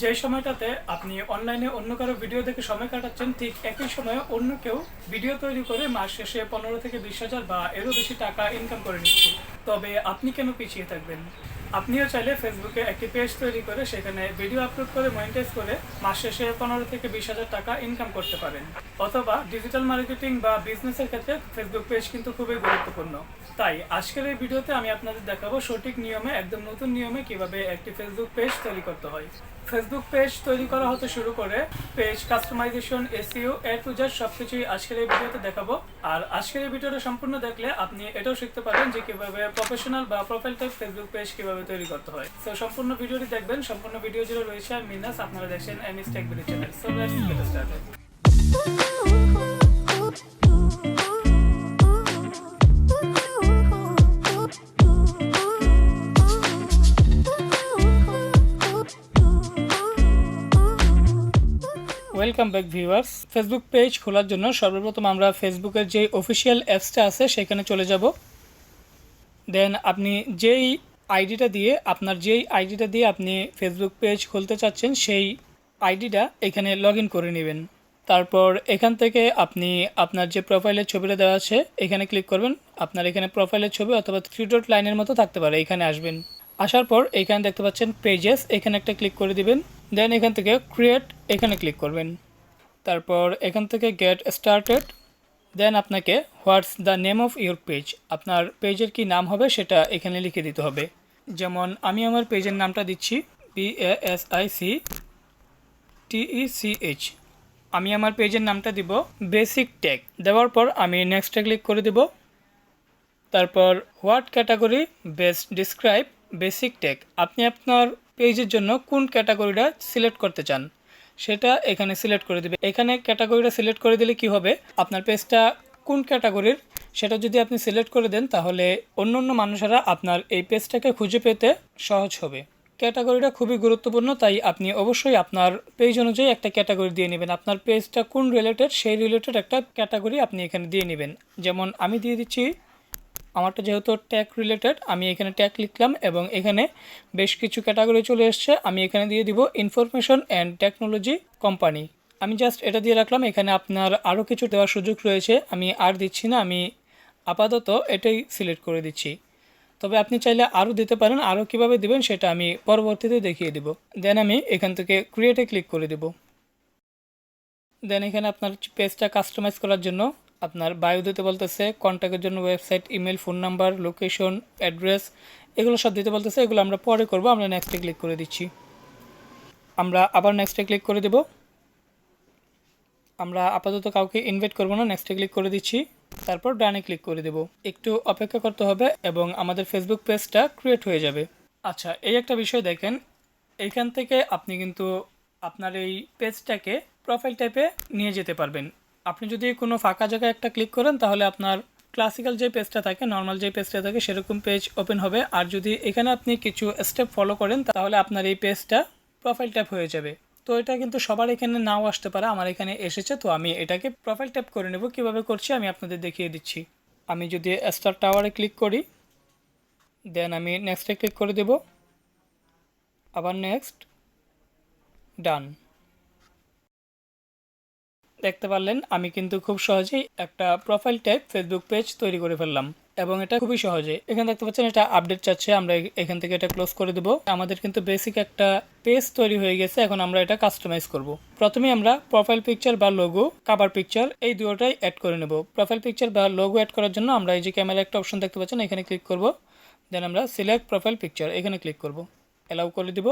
যে সময়টাতে আপনি অনলাইনে অন্য কারো ভিডিও দেখে সময় কাটাচ্ছেন, ঠিক একই সময়ে অন্য কেউ ভিডিও তৈরি করে মাস শেষে 15 থেকে 20 হাজার বা এরও বেশি টাকা ইনকাম করে নিচ্ছে। তবে আপনি কেন পিছিয়ে থাকবেন? আপনিও চাইলে ফেসবুকে একটি পেজ তৈরি করে সেখানে ভিডিও আপলোড করে মনিটাইজ করে মাস শেষে 15 থেকে 20 হাজার টাকা ইনকাম করতে পারেন। অথবা ডিজিটাল মার্কেটিং বা বিজনেসের ক্ষেত্রে ফেসবুক পেজ কিন্তু খুবই গুরুত্বপূর্ণ। তাই আজকের এই ভিডিওতে আমি আপনাদের দেখাবো সঠিক নিয়মে, একদম নতুন নিয়মে কিভাবে একটি ফেসবুক পেজ তৈরি করতে হয়। ফেসবুক পেজ তৈরি করা হতে শুরু করে page customisation, SEO, A to Z সবকিছুই আজকের এই ভিডিওতে দেখাবো। আর আজকের এই ভিডিওটা সম্পূর্ণ দেখলে আপনি এটাও শিখতে পারবেন যে কিভাবে প্রফেশনাল বা প্রোফাইল টাইপ ফেসবুক পেজ কিভাবে তৈরি করতে হয়। তো সম্পূর্ণ ভিডিওটি দেখবেন। সম্পূর্ণ ভিডিও জুড়ে রয়েছে আমি মিনাস, আপনারা দেখছেন MS take video channel. So let's get started. Welcome back viewers. Facebook page খোলার জন্য সর্বপ্রথম আমরা ফেসবুকের যে অফিসিয়াল অ্যাপসটা আছে সেখানে চলে যাব। দেন আপনি যেই আইডিটা দিয়ে আপনি ফেসবুক পেজ খুলতে চাচ্ছেন সেই আইডিটা এখানে লগ ইন করে নেবেন। তারপর এখান থেকে আপনি আপনার যে প্রোফাইলের ছবিটা দেওয়া আছে এখানে ক্লিক করবেন। আপনার এখানে প্রোফাইলের ছবি অথবা 3 ডট লাইনের মতো থাকতে পারে, এখানে আসবেন। আসার পর এখানে দেখতে পাচ্ছেন পেজেস, এখানে একটা ক্লিক করে দিবেন। দেন এখান থেকে ক্রিয়েট এখানে ক্লিক করবেন। তারপর এখান থেকে গেট স্টার্টেড। দেন আপনাকে what's the name of your page, আপনার পেজের কি নাম হবে সেটা এখানে লিখে দিতে হবে। যেমন আমি আমার পেজের নামটা দিচ্ছি BASICTECH। আমি আমার পেজের নামটা দিব বেসিক টেক। দেওয়ার পর আমি নেক্সটে ক্লিক করে দিব। তারপর what category best describe basic tech, আপনি আপনার পেজের জন্য কোন ক্যাটাগরিটা সিলেক্ট করতে চান সেটা এখানে সিলেক্ট করে দেবে। এখানে ক্যাটাগরিটা সিলেক্ট করে দিলে কি হবে, আপনার পেজটা কোন ক্যাটাগরির সেটা যদি আপনি সিলেক্ট করে দেন তাহলে অন্য অন্য মানুষেরা আপনার এই পেজটাকে খুঁজে পেতে সহজ হবে। ক্যাটাগরিটা খুবই গুরুত্বপূর্ণ, তাই আপনি অবশ্যই আপনার পেজ অনুযায়ী একটা ক্যাটাগরি দিয়ে নেবেন। আপনার পেজটা কোন রিলেটেড সেই রিলেটেড একটা ক্যাটাগরি আপনি এখানে দিয়ে নেবেন। যেমন আমি দিয়ে দিচ্ছি, আমারটা যেহেতু ট্যাগ রিলেটেড, আমি এখানে ট্যাগ লিখলাম এবং এখানে বেশ কিছু ক্যাটাগরি চলে এসছে। আমি এখানে দিয়ে দিব ইনফরমেশন অ্যান্ড টেকনোলজি কোম্পানি। আমি জাস্ট এটা দিয়ে রাখলাম। এখানে আপনার আরও কিছু দেওয়ার সুযোগ রয়েছে, আমি আর দিচ্ছি না, আমি আপাতত এটাই সিলেক্ট করে দিচ্ছি। তবে আপনি চাইলে আরও দিতে পারেন, আরও কীভাবে দেবেন সেটা আমি পরবর্তীতে দেখিয়ে দেব। দেন আমি এখান থেকে ক্রিয়েটে ক্লিক করে দেব। দেন এখানে আপনার পেজটা কাস্টমাইজ করার জন্য আপনার বায়ো দিতে বলতেছে, কন্ট্যাক্টের জন্য website, email, phone number, location, address, এগুলো সব দিতে বলতেছে। এগুলো আমরা পরে করব। আমরা নেক্সটে ক্লিক করে দিচ্ছি। আমরা আবার নেক্সটে ক্লিক করে দেব। আমরা আপাতত কাউকে ইনভাইট করব না, নেক্সটে ক্লিক করে দিচ্ছি। তারপর ডানে ক্লিক করে দেব। একটু অপেক্ষা করতে হবে এবং আমাদের ফেসবুক পেজটা ক্রিয়েট হয়ে যাবে। আচ্ছা, এই একটা বিষয় দেখেন, এইখান থেকে আপনি কিন্তু আপনার এই পেজটাকে প্রোফাইল টাইপে নিয়ে যেতে পারবেন। আপনি যদি কোনো ফাঁকা জায়গায় একটা ক্লিক করেন তাহলে আপনার ক্লাসিক্যাল যে পেজটা থাকে, নর্মাল যে পেজটা থাকে সেরকম পেজ ওপেন হবে। আর যদি এখানে আপনি কিছু স্টেপ ফলো করেন তাহলে আপনার এই পেজটা প্রোফাইল টাইপ হয়ে যাবে। তো এটা কিন্তু সবার এখানে নাও আসতে পারে, আমার এখানে এসেছে, তো আমি এটাকে প্রোফাইল টাইপ করে নেব। কীভাবে করছি আমি আপনাদের দেখিয়ে দিচ্ছি। আমি যদি স্টার টাওয়ারে ক্লিক করি, দেন আমি নেক্সটে ক্লিক করে দেব, আবার নেক্সট, ডান। দেখতে পারলেন আমি কিন্তু খুব সহজেই একটা প্রোফাইল টাইপ ফেসবুক পেজ তৈরি করে ফেললাম এবং এটা খুবই সহজে। এখানে দেখতে পাচ্ছেন এটা আপডেট চাচ্ছে, আমরা এখান থেকে এটা ক্লোজ করে দেব। আমাদের কিন্তু বেসিক একটা পেজ তৈরি হয়ে গেছে। এখন আমরা এটা কাস্টমাইজ করব। প্রথমে আমরা প্রোফাইল পিকচার বা লোগো, কভার পিকচার এই দুটোটাই অ্যাড করে নেব। প্রোফাইল পিকচার বা লোগো অ্যাড করার জন্য আমরা এই যে ক্যামেরা একটা অপশন দেখতে পাচ্ছেন এখানে ক্লিক করব। দেন আমরা সিলেক্ট প্রোফাইল পিকচার এখানে ক্লিক করব, অ্যালাউ করে দিব।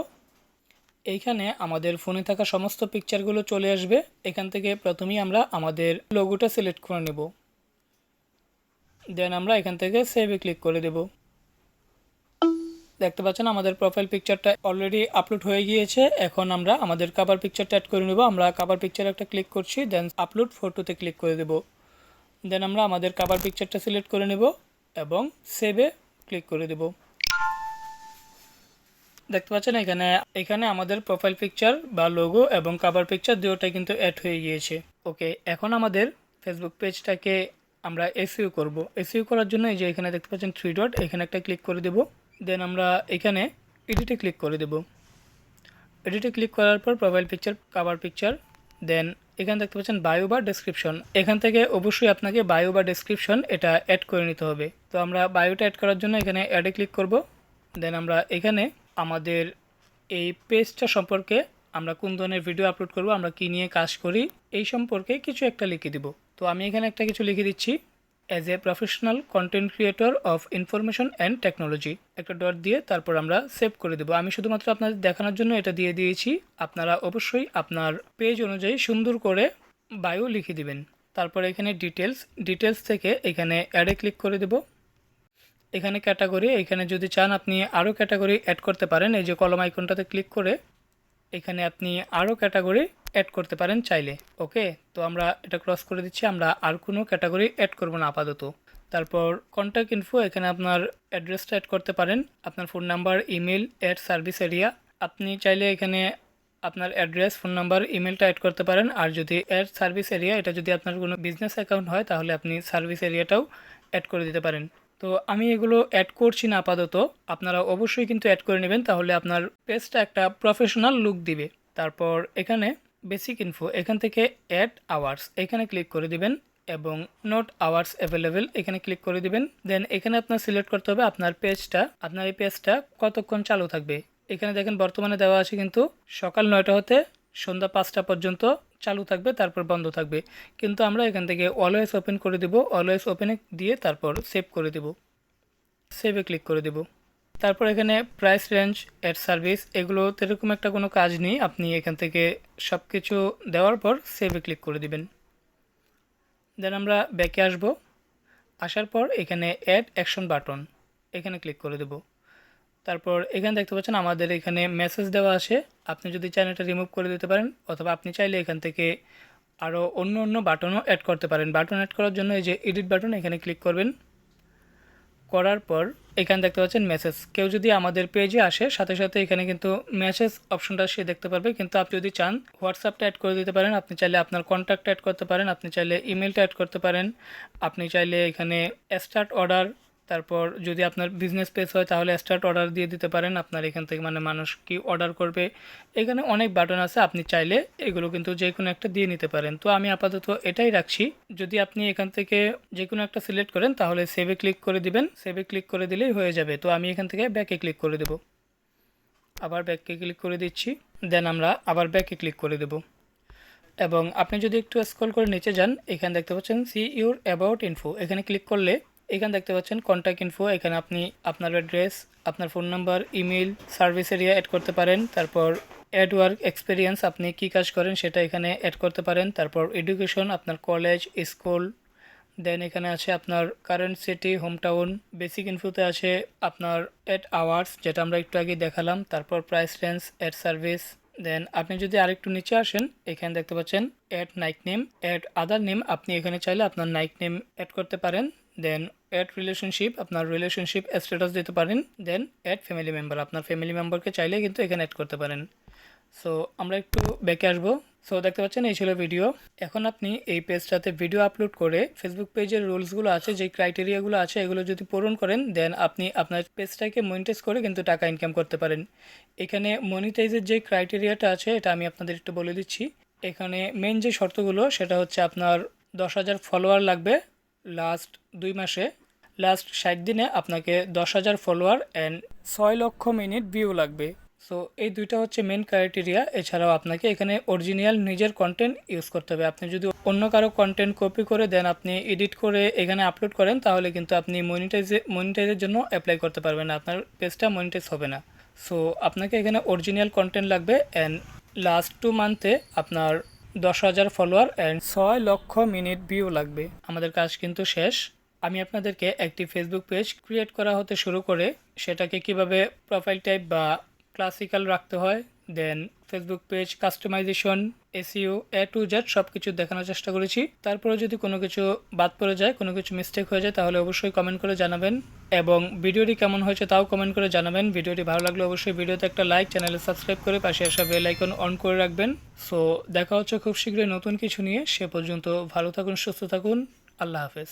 এইখানে আমাদের ফোনে থাকা সমস্ত পিকচারগুলো চলে আসবে। এখান থেকে প্রথমেই আমরা আমাদের লোগোটা সিলেক্ট করে নেব। দেন আমরা এখান থেকে সেভে ক্লিক করে দেব। দেখতে পাচ্ছেন আমাদের প্রোফাইল পিকচারটা অলরেডি আপলোড হয়ে গিয়েছে। এখন আমরা আমাদের কভার পিকচারটা অ্যাড করে নেব। আমরা কভার পিকচার একটা ক্লিক করছি, দেন আপলোড ফটোতে ক্লিক করে দেব। দেন আমরা আমাদের কভার পিকচারটা সিলেক্ট করে নেব এবং সেভে ক্লিক করে দেব। দেখতে পাচ্ছেন এখানে আমাদের প্রোফাইল পিকচার বা লোগো এবং কভার পিকচার দুটোটাই কিন্তু অ্যাড হয়ে গিয়েছে। ওকে, এখন আমাদের ফেসবুক পেজটাকে আমরা এসইও করব। এসইও করার জন্য এই যে এখানে দেখতে পাচ্ছেন 3 ডট, এখানে একটা ক্লিক করে দেব। দেন আমরা এখানে এডিটে ক্লিক করে দেব। এডিটে ক্লিক করার পর প্রোফাইল পিকচার, কভার পিকচার, দেন এখানে দেখতে পাচ্ছেন বায়ো বা ডেসক্রিপশন। এখান থেকে অবশ্যই আপনাকে বায়ো বা ডেসক্রিপশন এটা অ্যাড করে নিতে হবে। তো আমরা বায়োটা অ্যাড করার জন্য এখানে অ্যাডে ক্লিক করব। দেন আমরা এখানে আমাদের এই পেজটা সম্পর্কে, আমরা কোন ধরনের ভিডিও আপলোড করব, আমরা কী নিয়ে কাজ করি, এই সম্পর্কে কিছু একটা লিখে দিব। তো আমি এখানে একটা কিছু লিখে দিচ্ছি, as a professional content creator of information and technology, একটা ডট দিয়ে তারপর আমরা সেভ করে দেবো। আমি শুধুমাত্র আপনাদের দেখানোর জন্য এটা দিয়ে দিয়েছি। আপনারা অবশ্যই আপনার পেজ অনুযায়ী সুন্দর করে বায়ো লিখে দিবেন। তারপর এখানে ডিটেলস থেকে এখানে অ্যাডে ক্লিক করে দেব। এখানে ক্যাটাগরি, এখানে যদি চান আপনি আরও ক্যাটাগরি অ্যাড করতে পারেন। এই যে কলম আইকনটাতে ক্লিক করে এখানে আপনি আরও ক্যাটাগরি অ্যাড করতে পারেন চাইলে। ওকে, তো আমরা এটা ক্রস করে দিচ্ছি, আমরা আর কোনো ক্যাটাগরি অ্যাড করব না আপাতত। তারপর কন্ট্যাক্ট ইনফো, এখানে আপনার অ্যাড্রেসটা অ্যাড করতে পারেন, আপনার phone number, email, add service area. আপনি চাইলে এখানে আপনার অ্যাড্রেস, ফোন নাম্বার, ইমেলটা অ্যাড করতে পারেন। আর যদি অ্যাড সার্ভিস এরিয়া, এটা যদি আপনার কোনো বিজনেস অ্যাকাউন্ট হয় তাহলে আপনি সার্ভিস এরিয়াটাও অ্যাড করে দিতে পারেন। তো আমি এগুলো অ্যাড করছি না আপাতত, আপনারা অবশ্যই কিন্তু অ্যাড করে নেবেন, তাহলে আপনার পেজটা একটা প্রফেশনাল লুক দিবে। তারপর এখানে বেসিক ইনফো, এখান থেকে অ্যাড আওয়ার্স, এখানে ক্লিক করে দিবেন এবং নোট আওয়ার্স অ্যাভেলেবেল, এখানে ক্লিক করে দিবেন। দেন এখানে আপনার সিলেক্ট করতে হবে আপনার এই পেজটা কতক্ষণ চালু থাকবে। এখানে দেখেন বর্তমানে দেওয়া আছে কিন্তু সকাল 9টা হতে সন্ধ্যা 5টা পর্যন্ত চালু থাকবে, তারপর বন্ধ থাকবে। কিন্তু আমরা এখান থেকে অলওয়েজ ওপেন করে দেব, অলওয়েজ ওপেনে দিয়ে তারপর সেভ করে দেব, সেভে ক্লিক করে দেব। তারপর এখানে প্রাইস রেঞ্জ, অ্যাড সার্ভিস, এগুলো এরকম একটা কোনো কাজ নেই, আপনি এখান থেকে সব কিছু দেওয়ার পর সেভে ক্লিক করে দিবেন। দেন আমরা ব্যাকে আসব, আসার পর এখানে অ্যাড অ্যাকশন বাটন, এখানে ক্লিক করে দেব। তারপর এখানে দেখতে পাচ্ছেন আমাদের এখানে মেসেজ দেওয়া আছে, আপনি যদি চান এটা রিমুভ করে দিতে পারেন, অথবা আপনি চাইলে এখান থেকে আরও অন্য বাটনও অ্যাড করতে পারেন। বাটন অ্যাড করার জন্য এই যে এডিট বাটন, এখানে ক্লিক করবেন। করার পর এখানে দেখতে পাচ্ছেন মেসেজ, কেউ যদি আমাদের পেজে আসে সাথে সাথে এখানে কিন্তু মেসেজ অপশনটা সে দেখতে পারবে। কিন্তু আপনি যদি চান হোয়াটসঅ্যাপটা অ্যাড করে দিতে পারেন, আপনি চাইলে আপনার কন্ট্যাক্ট অ্যাড করতে পারেন, আপনি চাইলে ইমেলটা অ্যাড করতে পারেন, আপনি চাইলে এখানে স্টার্ট অর্ডার, তারপর যদি আপনার বিজনেস পেজ হয় তাহলে স্টার্ট অর্ডার দিয়ে দিতে পারেন, আপনার এখান থেকে মানে মানুষ কি অর্ডার করবে। এখানে অনেক বাটন আছে, আপনি চাইলে এগুলো কিন্তু যে কোনো একটা দিয়ে নিতে পারেন। তো আমি আপাতত এটাই রাখছি। যদি আপনি এখান থেকে যে কোনো একটা সিলেক্ট করেন তাহলে সেভে ক্লিক করে দিবেন, সেভে ক্লিক করে দিলেই হয়ে যাবে। তো আমি এখান থেকে ব্যাকে ক্লিক করে দেব, আবার ব্যাকে ক্লিক করে দিচ্ছি, দেন আমরা আবার ব্যাকে ক্লিক করে দেব। এবং আপনি যদি একটু স্ক্রল করে নিচে যান, এখানে দেখতে পাচ্ছেন সি ইউর অ্যাবাউট ইনফো, এখানে ক্লিক করলে এখানে দেখতে পাচ্ছেন কন্ট্যাক্ট ইনফো, এখানে আপনি আপনার অ্যাড্রেস, আপনার phone number, email, service area add করতে পারেন। তারপর অ্যাড ওয়ার্ক এক্সপিরিয়েন্স, আপনি কী কাজ করেন সেটা এখানে অ্যাড করতে পারেন। তারপর এডুকেশন, আপনার কলেজ, স্কুল, দেন এখানে আছে আপনার current city, home town. Basic ইনফোতে আছে আপনার অ্যাড আওয়ার্স, যেটা আমরা একটু আগে দেখালাম। তারপর price range, add service. Then আপনি যদি আরেকটু নিচে আসেন, এখানে দেখতে পাচ্ছেন add nickname, add other name, আপনি এখানে চাইলে আপনার নাইক নেম অ্যাড করতে পারেন। দেন অ্যাড রিলেশনশিপ, আপনার রিলেশনশিপ স্ট্যাটাস দিতে পারেন। দেন অ্যাড ফ্যামিলি মেম্বার, আপনার ফ্যামিলি মেম্বারকে চাইলে কিন্তু এখানে অ্যাড করতে পারেন। সো আমরা একটু ব্যাকে আসবো। সো দেখতে পাচ্ছেন এই ছিল ভিডিও। এখন আপনি এই পেজটাতে ভিডিও আপলোড করে ফেসবুক পেজের রুলসগুলো আছে, যে ক্রাইটেরিয়াগুলো আছে, এগুলো যদি পূরণ করেন দেন আপনি আপনার পেজটাকে মনিটাইজ করে কিন্তু টাকা ইনকাম করতে পারেন। এখানে মনিটাইজের যে ক্রাইটেরিয়াটা আছে এটা আমি আপনাদের একটু বলে দিচ্ছি। এখানে মেন যে শর্তগুলো সেটা হচ্ছে আপনার 10,000 ফলোয়ার লাগবে লাস্ট 2 মাসে, লাস্ট 60 দিনে আপনাকে 10,000 ফলোয়ার অ্যান্ড 6 লক্ষ মিনিট ভিউ লাগবে। সো এই দুইটা হচ্ছে মেন ক্রাইটেরিয়া। এছাড়াও আপনাকে এখানে অরিজিনাল নিজের কন্টেন্ট ইউজ করতে হবে। আপনি যদি অন্য কারো কন্টেন্ট কপি করে দেন আপনি এডিট করে এখানে আপলোড করেন তাহলে কিন্তু আপনি মনিটাইজের জন্য অ্যাপ্লাই করতে পারবেন না, আপনার পেজটা মনিটাইজ হবে না। সো আপনাকে এখানে অরিজিনাল কন্টেন্ট লাগবে অ্যান্ড লাস্ট 2 মান্থে আপনার 10,000 ফলোয়ার অ্যান্ড 6 লক্ষ মিনিট ভিউ লাগবে। আমাদের কাজ কিন্তু শেষ। আমি আপনাদেরকে একটি ফেসবুক পেজ ক্রিয়েট করা হতে শুরু করে সেটাকে কিভাবে প্রোফাইল টাইপ বা ক্লাসিক্যাল রাখতে হয়, দেন Facebook page customisation, SEO, A to Z সব কিছু দেখানোর চেষ্টা করেছি। তারপরে যদি কোনো কিছু বাদ পড়ে যায়, কোনো কিছু মিস্টেক হয়ে যায় তাহলে অবশ্যই কমেন্ট করে জানাবেন এবং ভিডিওটি কেমন হয়েছে তাও কমেন্ট করে জানাবেন। ভিডিওটি ভালো লাগলে অবশ্যই ভিডিওতে একটা লাইক, চ্যানেলে সাবস্ক্রাইব করে পাশে আসা বেল আইকন অন করে রাখবেন। সো দেখা হচ্ছে খুব শীঘ্রই নতুন কিছু নিয়ে। সে পর্যন্ত ভালো থাকুন, সুস্থ থাকুন। আল্লাহ হাফেজ।